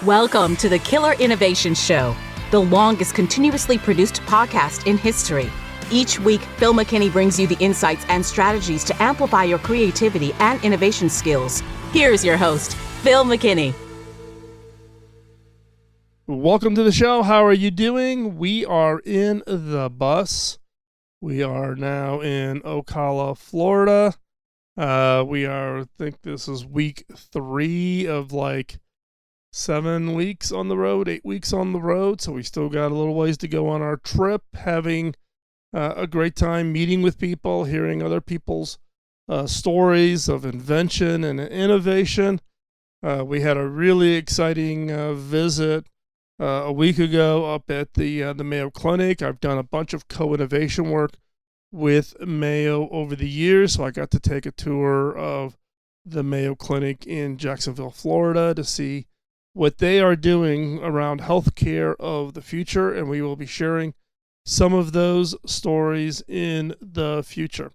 Welcome to the Killer Innovation Show, the longest continuously produced podcast in history. Each week, Phil McKinney brings you the insights and strategies to amplify your creativity and innovation skills. Here's your host, Phil McKinney. Welcome to the show. How are you doing? We are in the bus. We are now in Ocala, Florida. I think this is week 3 of 7 weeks on the road, 8 weeks on the road. So we still got a little ways to go on our trip, having a great time meeting with people, hearing other people's stories of invention and innovation. We had a really exciting visit a week ago up at the Mayo Clinic. I've done a bunch of co-innovation work with Mayo over the years, so I got to take a tour of the Mayo Clinic in Jacksonville, Florida, to see what they are doing around healthcare of the future, and we will be sharing some of those stories in the future.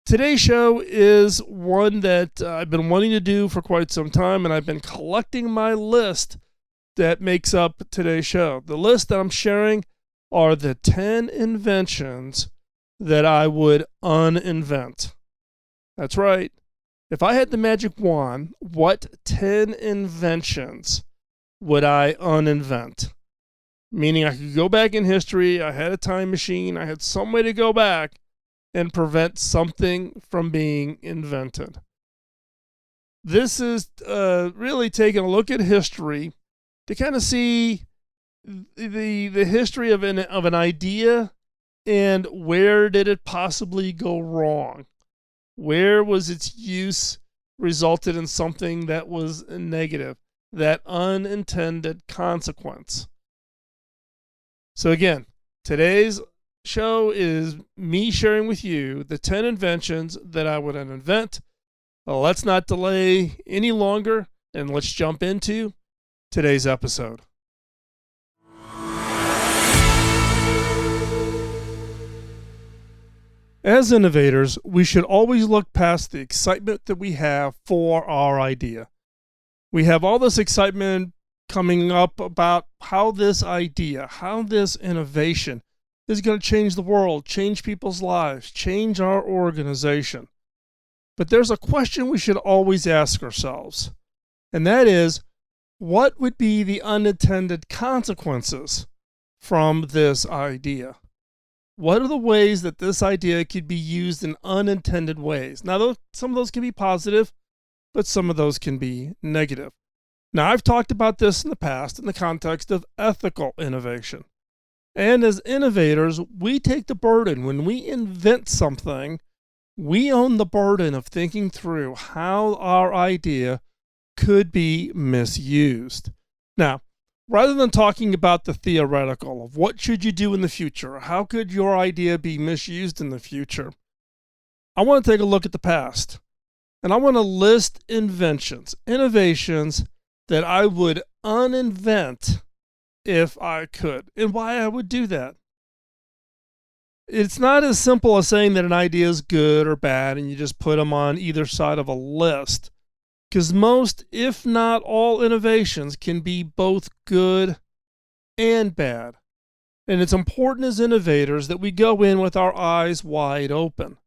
Today's show is one that I've been wanting to do for quite some time, and I've been collecting my list that makes up today's show. The list that I'm sharing are the 10 inventions that I would uninvent. That's right. If I had the magic wand, what 10 inventions would I uninvent? Meaning I could go back in history, I had a time machine, I had some way to go back and prevent something from being invented. This is really taking a look at history to kind of see the history of an idea and where did it possibly go wrong. Where was its use resulted in something that was negative, that unintended consequence? So again, today's show is me sharing with you the 10 inventions that I would invent. Well, let's not delay any longer, and let's jump into today's episode. As innovators, we should always look past the excitement that we have for our idea. We have all this excitement coming up about how this idea, how this innovation is going to change the world, change people's lives, change our organization. But there's a question we should always ask ourselves, and that is, what would be the unintended consequences from this idea? What are the ways that this idea could be used in unintended ways? Now, some of those can be positive, but some of those can be negative. Now, I've talked about this in the past in the context of ethical innovation. And as innovators, we take the burden. When we invent something, we own the burden of thinking through how our idea could be misused. Now, rather than talking about the theoretical of what should you do in the future, or how could your idea be misused in the future, I want to take a look at the past. And I want to list inventions, innovations that I would uninvent if I could, and why I would do that. It's not as simple as saying that an idea is good or bad and you just put them on either side of a list. Because most, if not all, innovations can be both good and bad. And it's important as innovators that we go in with our eyes wide open.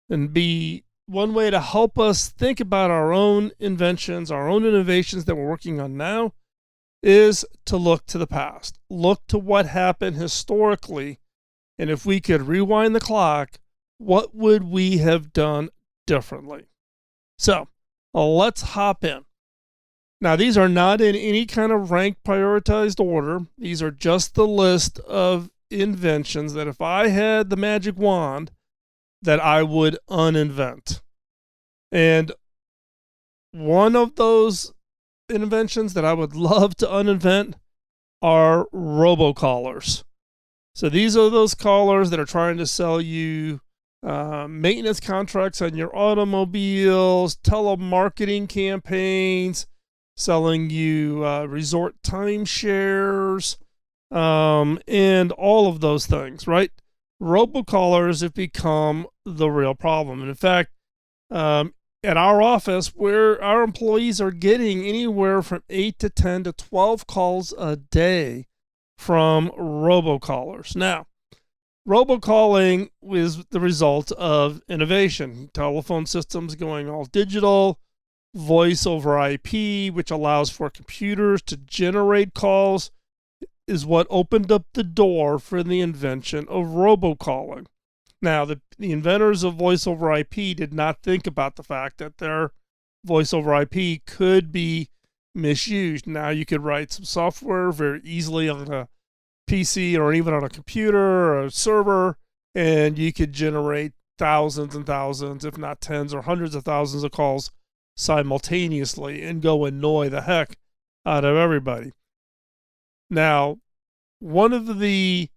And be one way to help us think about our own inventions, our own innovations that we're working on now, is to look to the past. Look to what happened historically. And if we could rewind the clock, what would we have done differently? So, let's hop in. Now, these are not in any kind of ranked prioritized order. These are just the list of inventions that if I had the magic wand, that I would uninvent. And one of those inventions that I would love to uninvent are robocallers. So these are those callers that are trying to sell you maintenance contracts on your automobiles, telemarketing campaigns, selling you resort timeshares, and all of those things, right? Robocallers have become the real problem. And in fact, at our office, where our employees are getting anywhere from 8 to 10 to 12 calls a day from robocallers. Now, robocalling is the result of innovation. Telephone systems going all digital, voice over IP, which allows for computers to generate calls, is what opened up the door for the invention of robocalling. Now, the inventors of voice over IP did not think about the fact that their voice over IP could be misused. Now, you could write some software very easily on a PC or even on a computer or a server, and you could generate thousands and thousands, if not tens or hundreds of thousands of calls simultaneously and go annoy the heck out of everybody. Now, one of the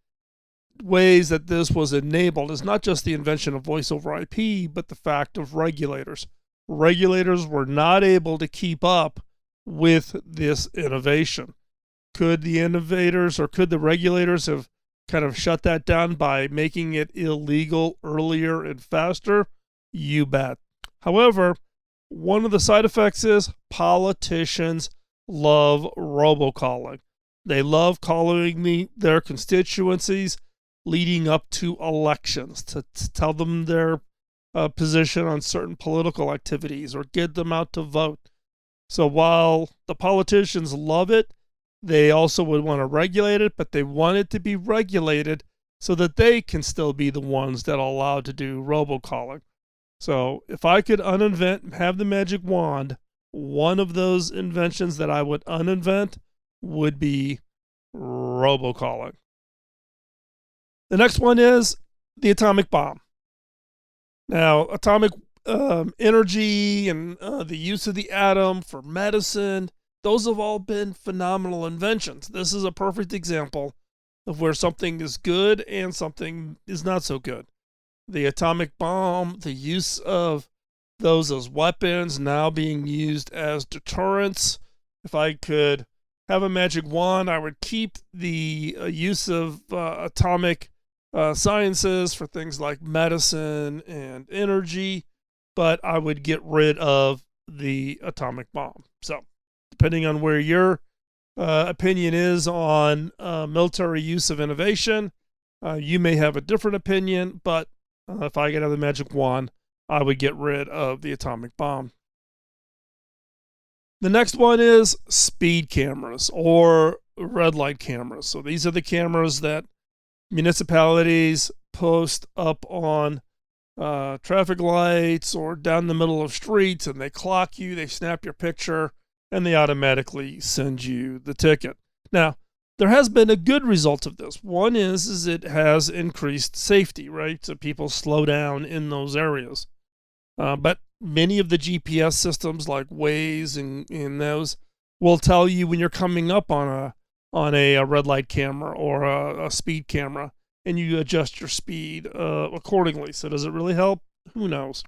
ways that this was enabled is not just the invention of voice over IP, but the fact of regulators. Regulators were not able to keep up with this innovation. Could the innovators or could the regulators have kind of shut that down by making it illegal earlier and faster? You bet. However, one of the side effects is politicians love robocalling. They love calling their constituencies leading up to elections to tell them their position on certain political activities or get them out to vote. So while the politicians love it, they also would want to regulate it, but they want it to be regulated so that they can still be the ones that are allowed to do robocalling. So if I could uninvent and have the magic wand, one of those inventions that I would uninvent would be robocalling. The next one is the atomic bomb. Now, atomic energy and the use of the atom for medicine, those have all been phenomenal inventions. This is a perfect example of where something is good and something is not so good. The atomic bomb, the use of those as weapons, now being used as deterrents. If I could have a magic wand, I would keep the use of atomic sciences for things like medicine and energy, but I would get rid of the atomic bomb. So, depending on where your opinion is on military use of innovation, you may have a different opinion, but if I could have the magic wand, I would get rid of the atomic bomb. The next one is speed cameras or red light cameras. So these are the cameras that municipalities post up on traffic lights or down the middle of streets, and they clock you, they snap your picture, and they automatically send you the ticket. Now, there has been a good result of this. One is it has increased safety, right? So people slow down in those areas. But many of the GPS systems like Waze and those will tell you when you're coming up on a red light camera or a speed camera, and you adjust your speed accordingly. So does it really help? Who knows?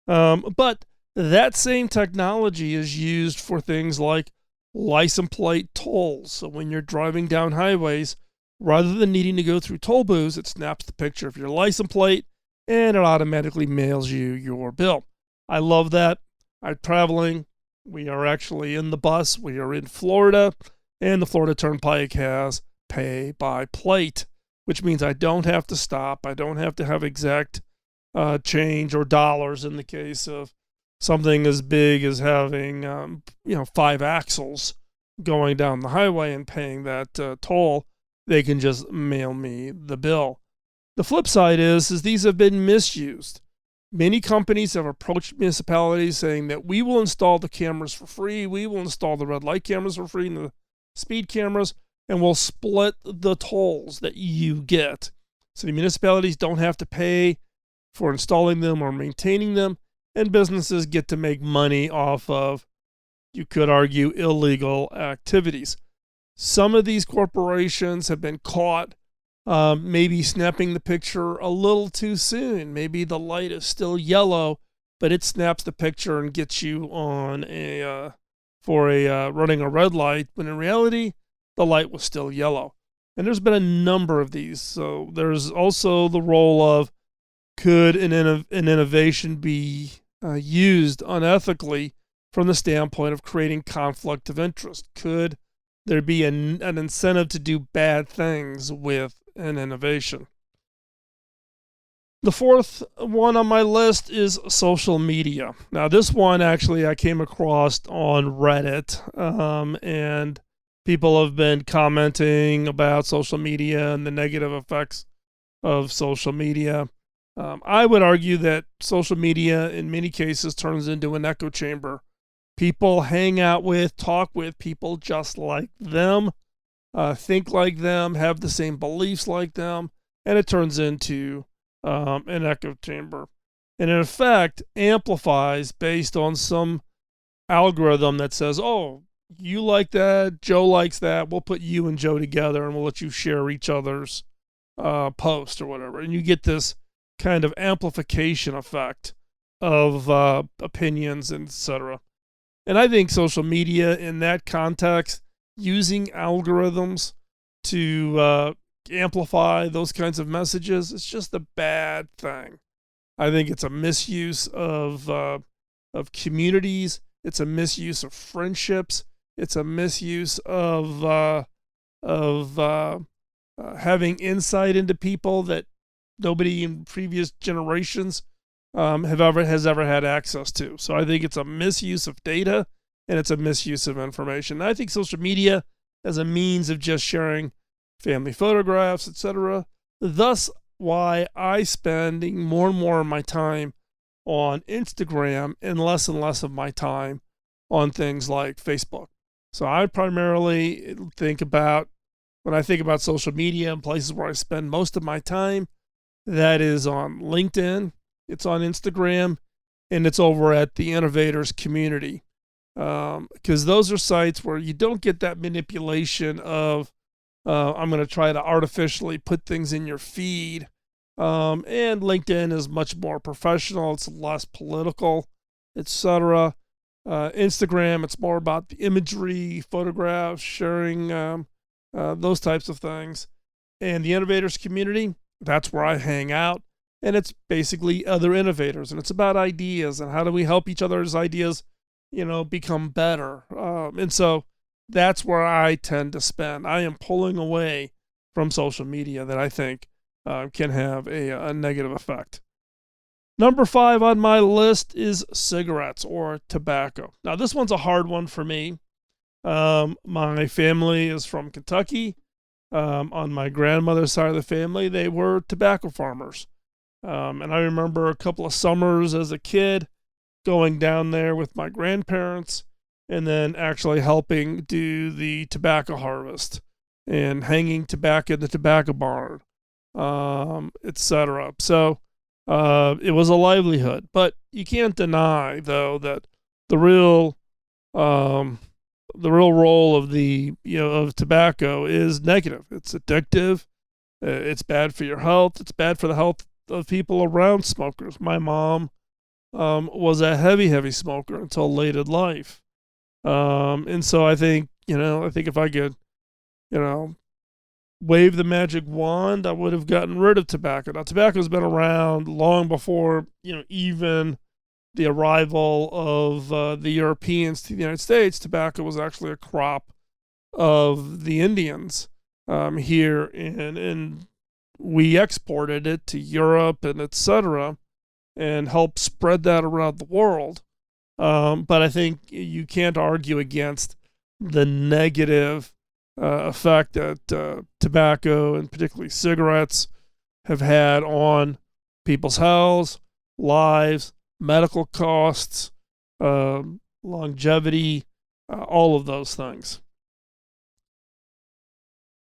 But that same technology is used for things like license plate tolls. So when you're driving down highways, rather than needing to go through toll booths, it snaps the picture of your license plate and it automatically mails you your bill. I love that. I'm traveling. We are actually in the bus. We are in Florida, and the Florida Turnpike has pay by plate, which means I don't have to stop. I don't have to have exact change or dollars in the case of something as big as having 5 axles going down the highway and paying that toll. They can just mail me the bill. The flip side is these have been misused. Many companies have approached municipalities saying that we will install the cameras for free, we will install the red light cameras for free and the speed cameras, and we'll split the tolls that you get. So the municipalities don't have to pay for installing them or maintaining them, and businesses get to make money off of, you could argue, illegal activities. Some of these corporations have been caught maybe snapping the picture a little too soon. Maybe the light is still yellow, but it snaps the picture and gets you on running a red light, when in reality, the light was still yellow. And there's been a number of these. So there's also the role of, could an innovation be used unethically from the standpoint of creating conflict of interest? Could there be an incentive to do bad things with an innovation? The fourth one on my list is social media. Now, this one actually I came across on Reddit, and people have been commenting about social media and the negative effects of social media. I would argue that social media in many cases turns into an echo chamber. People hang out with, talk with people just like them, think like them, have the same beliefs like them, and it turns into an echo chamber. And in effect, amplifies based on some algorithm that says, oh, you like that, Joe likes that, we'll put you and Joe together and we'll let you share each other's post or whatever. And you get this kind of amplification effect of opinions, etc. And I think social media in that context, using algorithms to amplify those kinds of messages, it's just a bad thing. I think it's a misuse of communities. It's a misuse of friendships. It's a misuse of having insight into people that nobody in previous generations has ever had access to. So I think it's a misuse of data and it's a misuse of information. And I think social media as a means of just sharing family photographs, etc. Thus, why I spending more and more of my time on Instagram and less of my time on things like Facebook. So I primarily think about, when I think about social media and places where I spend most of my time, that is on LinkedIn, it's on Instagram, and it's over at the Innovators community. Because those are sites where you don't get that manipulation of, I'm going to try to artificially put things in your feed. And LinkedIn is much more professional. It's less political, etc. Instagram, it's more about the imagery, photographs, sharing, those types of things. And the Innovators community, that's where I hang out. And it's basically other innovators. And it's about ideas and how do we help each other's ideas, become better. And so that's where I tend to spend. I am pulling away from social media that I think can have a negative effect. Number 5 on my list is cigarettes or tobacco. Now, this one's a hard one for me. My family is from Kentucky. On my grandmother's side of the family, they were tobacco farmers. And I remember a couple of summers as a kid going down there with my grandparents and then actually helping do the tobacco harvest and hanging tobacco in the tobacco barn, etc. So it was a livelihood. But you can't deny, though, that the real role of of tobacco is negative. It's addictive. It's bad for your health. It's bad for the health of people around smokers. My mom was a heavy smoker until late in life. And so I think if I could, wave the magic wand, I would have gotten rid of tobacco. Now, tobacco's been around long before, even the arrival of the Europeans to the United States. Tobacco was actually a crop of the Indians here, and we exported it to Europe and etc. and helped spread that around the world. But I think you can't argue against the negative effect that tobacco and particularly cigarettes have had on people's health, lives, medical costs, longevity, all of those things.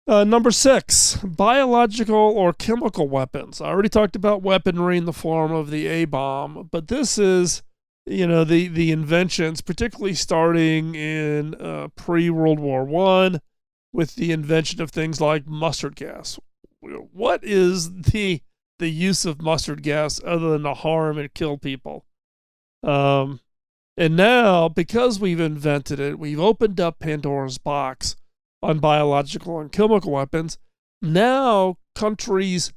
Number 6, biological or chemical weapons. I already talked about weaponry in the form of the A-bomb, but this is, the inventions, particularly starting in pre-World War I with the invention of things like mustard gas. What is the use of mustard gas other than to harm and kill people? And now, because we've invented it, we've opened up Pandora's box on biological and chemical weapons. Now countries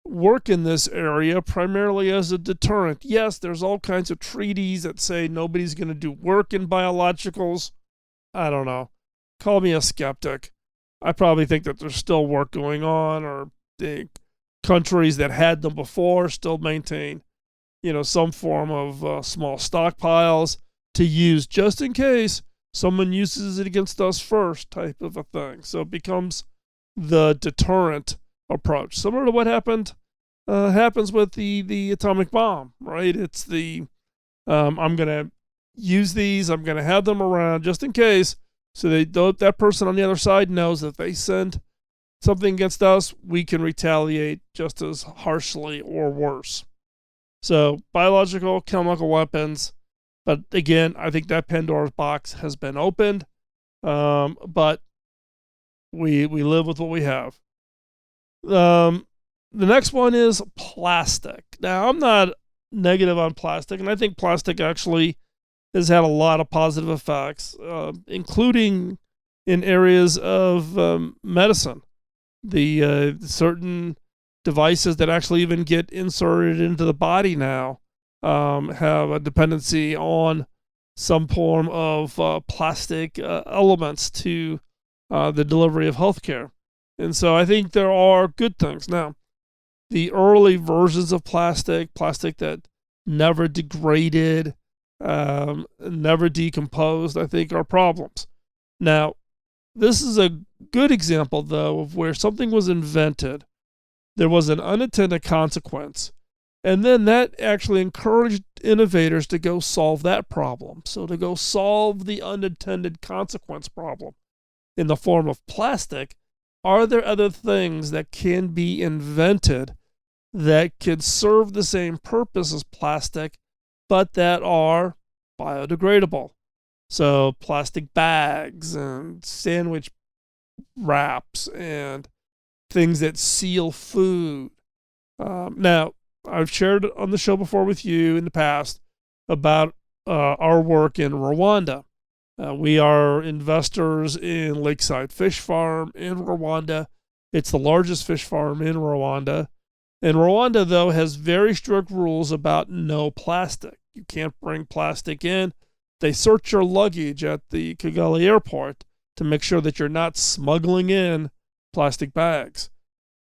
work in this area primarily as a deterrent. Yes, there's all kinds of treaties that say nobody's going to do work in biologicals. I don't know. Call me a skeptic. I probably think that there's still work going on, or the countries that had them before still maintain, some form of small stockpiles to use just in case someone uses it against us first, type of a thing. So it becomes the deterrent approach, similar to what happens with the atomic bomb, right? It's the I'm going to use these, I'm going to have them around just in case, so that person on the other side knows that if they send something against us, we can retaliate just as harshly or worse. So biological, chemical weapons. But again, I think that Pandora's box has been opened. But we live with what we have. The next one is plastic. Now, I'm not negative on plastic, and I think plastic actually has had a lot of positive effects, including in areas of medicine. The certain devices that actually even get inserted into the body now have a dependency on some form of plastic elements to the delivery of healthcare. And so I think there are good things. Now, the early versions of plastic that never degraded, never decomposed, I think are problems. Now, this is a good example, though, of where something was invented, there was an unintended consequence, and then that actually encouraged innovators to go solve that problem. So to go solve the unintended consequence problem in the form of plastic, are there other things that can be invented that could serve the same purpose as plastic, but that are biodegradable? So plastic bags and sandwich wraps and things that seal food. Now, I've shared on the show before with you in the past about our work in Rwanda. We are investors in Lakeside Fish Farm in Rwanda. It's the largest fish farm in Rwanda. And Rwanda, though, has very strict rules about no plastic. You can't bring plastic in. They search your luggage at the Kigali airport to make sure that you're not smuggling in plastic bags.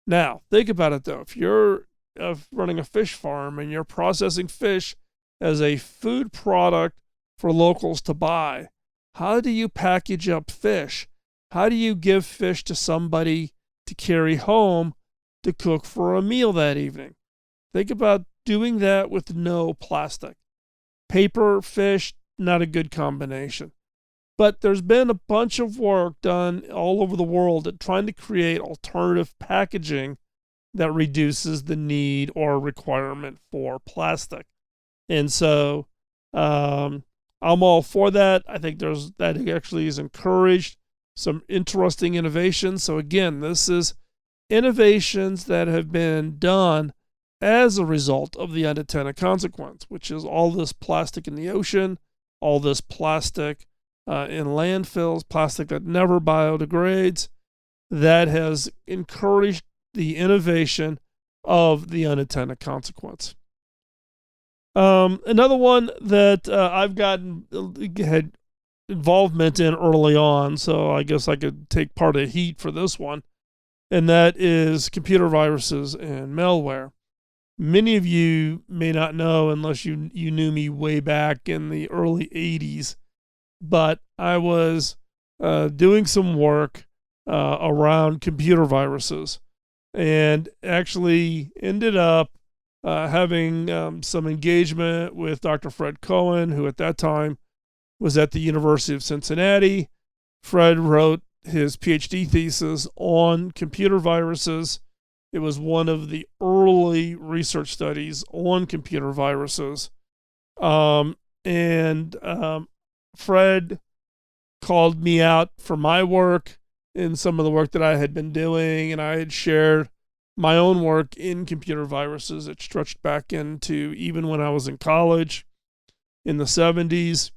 Now, think about it, though. If you're running a fish farm and you're processing fish as a food product for locals to buy, how do you package up fish? How do you give fish to somebody to carry home to cook for a meal that evening? Think about doing that with no plastic. Paper, fish, not a good combination. But there's been a bunch of work done all over the world at trying to create alternative packaging that reduces the need or requirement for plastic. And so I'm all for that. I think that actually is encouraged some interesting innovations. So again, this is innovations that have been done as a result of the unintended consequence, which is all this plastic in the ocean, all this plastic in landfills, plastic that never biodegrades, that has encouraged the innovation of the unintended consequence. Another one that I've had involvement in early on, so I guess I could take part of the heat for this one, and that is computer viruses and malware. Many of you may not know, unless you knew me way back in the early 80s, but I was doing some work around computer viruses, and actually ended up having some engagement with Dr. Fred Cohen, who at that time was at the University of Cincinnati. Fred wrote his PhD thesis on computer viruses. It was one of the early research studies on computer viruses. Fred called me out for my work in some of the work that I had been doing, and I had shared my own work in computer viruses. It stretched back into even when I was in college in the 70s.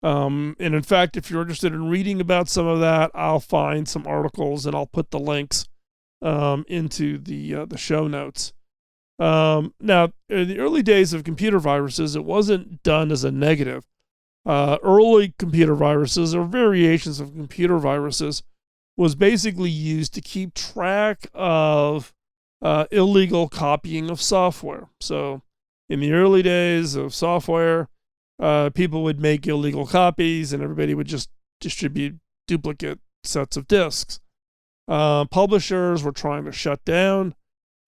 And in fact, if you're interested in reading about some of that, I'll find some articles and I'll put the links into the show notes. Now, in the early days of computer viruses, it wasn't done as a negative. Early computer viruses, or variations of computer viruses, was basically used to keep track of illegal copying of software. So, in the early days of software, people would make illegal copies, and everybody would just distribute duplicate sets of disks. Publishers were trying to shut down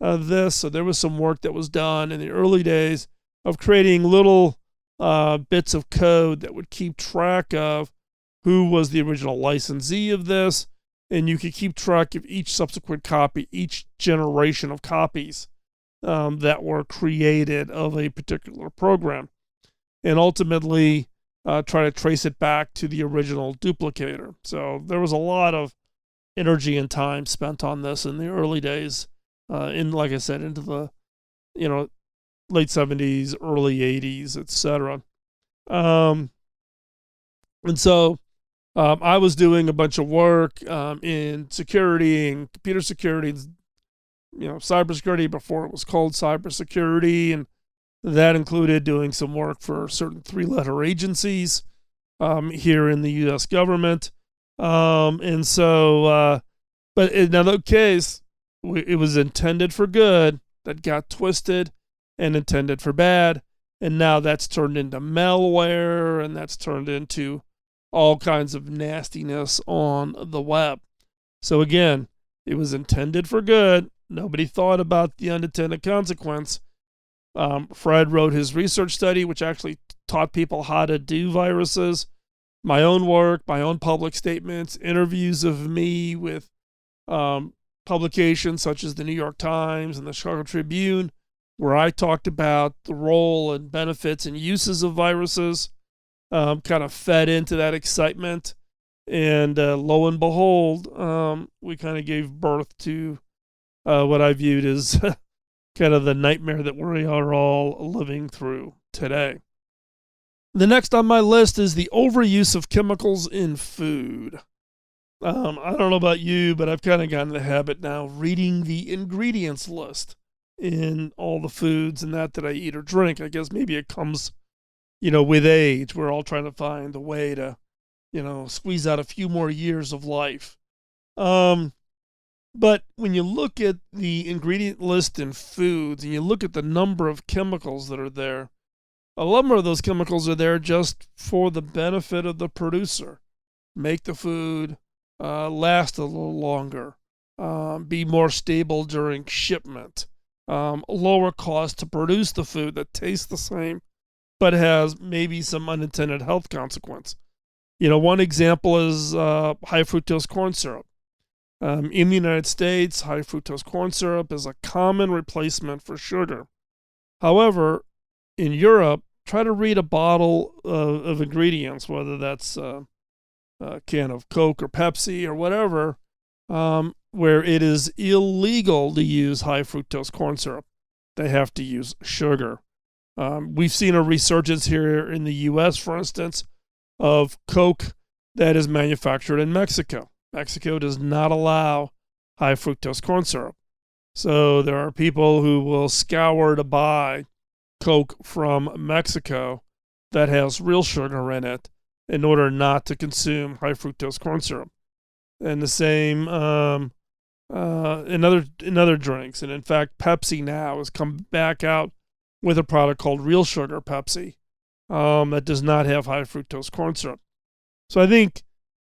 this, so there was some work that was done in the early days of creating little bits of code that would keep track of who was the original licensee of this, and you could keep track of each subsequent copy, each generation of copies that were created of a particular program, and ultimately try to trace it back to the original duplicator. So there was a lot of energy and time spent on this in the early days, like I said, into the late 70s, early 80s, etc. And so I was doing a bunch of work in security and computer security, cybersecurity before it was called cybersecurity, and that included doing some work for certain three-letter agencies here in the U.S. government. And so, but in another case, it was intended for good that got twisted and intended for bad. And now that's turned into malware, and that's turned into all kinds of nastiness on the web. So again, it was intended for good. Nobody thought about the unintended consequence. Fred wrote his research study, which actually taught people how to do viruses. My own work, my own public statements, interviews of me with publications such as the New York Times and the Chicago Tribune, where I talked about the role and benefits and uses of viruses, kind of fed into that excitement. And lo and behold, we kind of gave birth to what I viewed as kind of the nightmare that we are all living through today. The next on my list is the overuse of chemicals in food. I don't know about you, but I've kind of gotten in the habit now of reading the ingredients list in all the foods and that I eat or drink. I guess maybe it comes, with age. We're all trying to find a way to, squeeze out a few more years of life. But when you look at the ingredient list in foods and you look at the number of chemicals that are there, a number of those chemicals are there just for the benefit of the producer. Make the food last a little longer, be more stable during shipment, lower cost to produce the food that tastes the same, but has maybe some unintended health consequence. One example is high fructose corn syrup. In the United States, high fructose corn syrup is a common replacement for sugar. However, in Europe, try to read a bottle of ingredients, whether that's a can of Coke or Pepsi or whatever, where it is illegal to use high fructose corn syrup. They have to use sugar. We've seen a resurgence here in the U.S., for instance, of Coke that is manufactured in Mexico. Mexico does not allow high fructose corn syrup. So there are people who will scour to buy Coke from Mexico that has real sugar in it in order not to consume high fructose corn syrup. And the same in other drinks. And in fact, Pepsi now has come back out with a product called Real Sugar Pepsi that does not have high fructose corn syrup. So I think,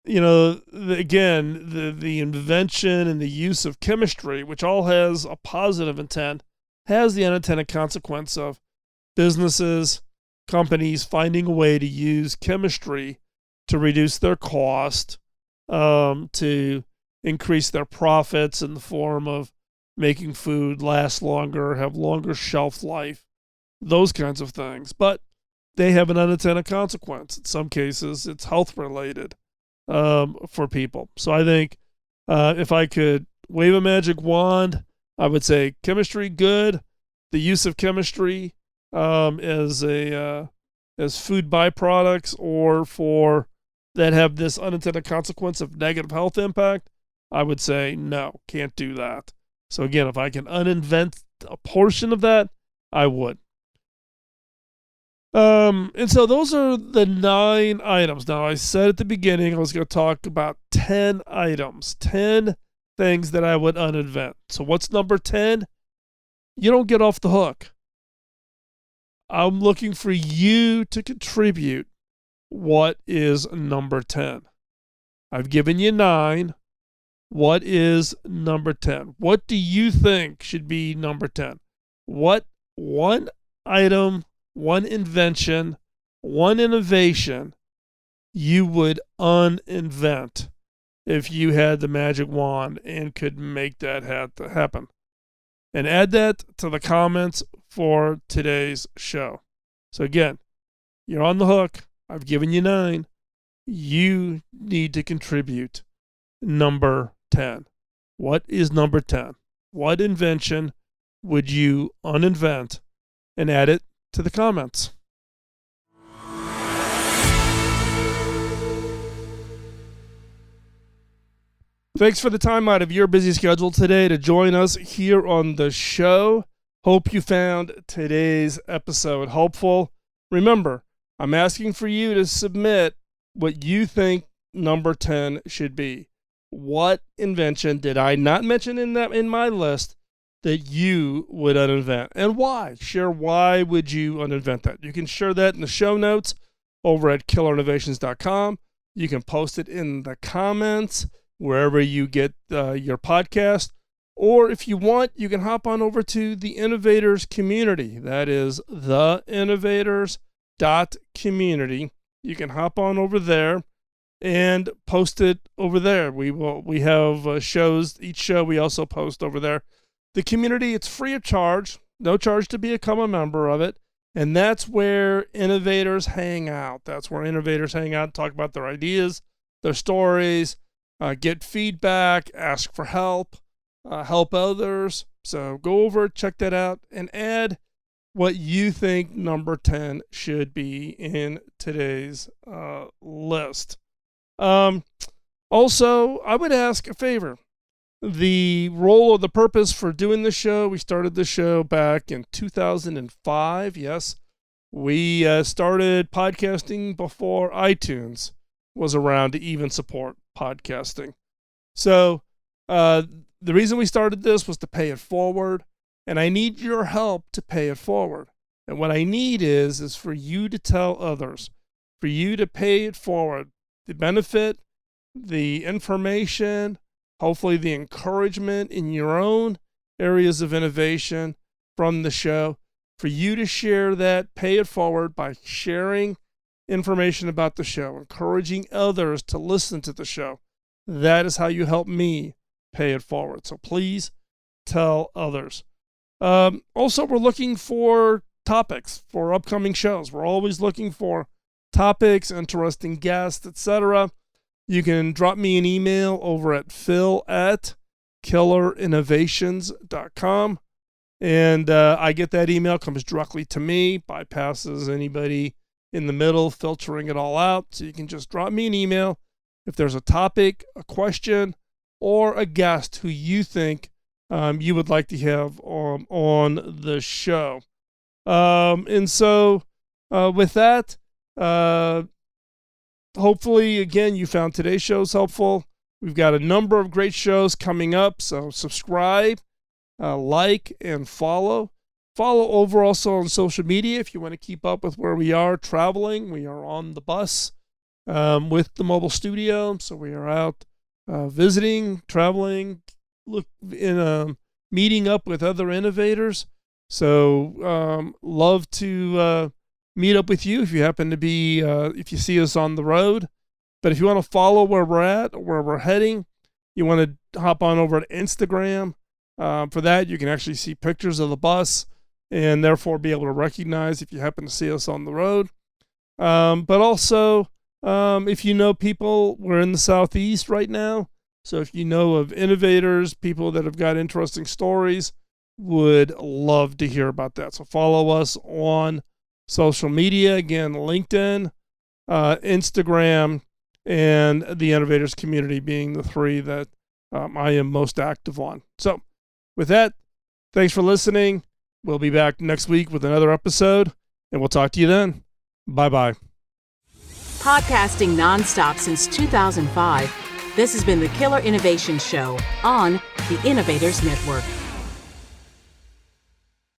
the invention and the use of chemistry, which all has a positive intent, has the unintended consequence of businesses, companies finding a way to use chemistry to reduce their cost, to increase their profits in the form of making food last longer, have longer shelf life, those kinds of things. But they have an unintended consequence. In some cases, it's health related for people. So I think if I could wave a magic wand, I would say chemistry, good. The use of chemistry as food byproducts or for that have this unintended consequence of negative health impact, I would say no, can't do that. So again, if I can uninvent a portion of that, I would. And so those are the 9 items. Now, I said at the beginning I was going to talk about 10 items, 10 things that I would uninvent. So what's number 10? You don't get off the hook. I'm looking for you to contribute. What is number 10? I've given you 9. What is number 10? What do you think should be number 10? What one item, one invention, one innovation you would uninvent if you had the magic wand and could make that happen? And add that to the comments for today's show. So again, you're on the hook. I've given you 9. You need to contribute number 10. What is number 10? What invention would you uninvent and add it to the comments? Thanks for the time out of your busy schedule today to join us here on the show. Hope you found today's episode helpful. Remember, I'm asking for you to submit what you think number 10 should be. What invention did I not mention in my list that you would uninvent, and why? Share why would you uninvent that. You can share that in the show notes over at killerinnovations.com. You can post it in the comments wherever you get your podcast. Or if you want, you can hop on over to the Innovators community. That is theinnovators.community. You can hop on over there and post it over there. We have shows. Each show we also post over there. The community, it's free of charge. No charge to become a member of it. And that's where innovators hang out. That's where innovators hang out and talk about their ideas, their stories, get feedback, ask for help, help others. So go over, check that out, and add what you think number 10 should be in today's list. Also, I would ask a favor. The role or the purpose for doing the show, we started the show back in 2005. Yes, we started podcasting before iTunes was around to even support podcasting. So the reason we started this was to pay it forward, and I need your help to pay it forward. And what I need is for you to tell others, for you to pay it forward, the benefit, the information, hopefully the encouragement in your own areas of innovation from the show, for you to share that, pay it forward by sharing information about the show, encouraging others to listen to the show. That is how you help me pay it forward. So please tell others. Also, we're looking for topics for upcoming shows. We're always looking for topics, interesting guests, etc. You can drop me an email over at phil@killerinnovations.com. And I get that email, comes directly to me, bypasses anybody in the middle, filtering it all out. So you can just drop me an email if there's a topic, a question, or a guest who you think you would like to have on the show. And so with that, hopefully, again, you found today's shows helpful. We've got a number of great shows coming up, so subscribe, like, and follow. Follow over also on social media if you want to keep up with where we are traveling. We are on the bus with the mobile studio, so we are out visiting, traveling, meeting up with other innovators. So love to meet up with you if you happen to be, if you see us on the road. But if you want to follow where we're at, where we're heading, you want to hop on over to Instagram. For that, you can actually see pictures of the bus and therefore be able to recognize if you happen to see us on the road. But also, if you know people, we're in the Southeast right now. So if you know of innovators, people that have got interesting stories, would love to hear about that. So follow us on social media. Again, LinkedIn, Instagram, and the Innovators community being the 3 that I am most active on. So with that, Thanks for listening. We'll be back next week with another episode, and we'll talk to you then. Bye-bye. Podcasting nonstop since 2005, this has been the Killer Innovation Show on the Innovators Network.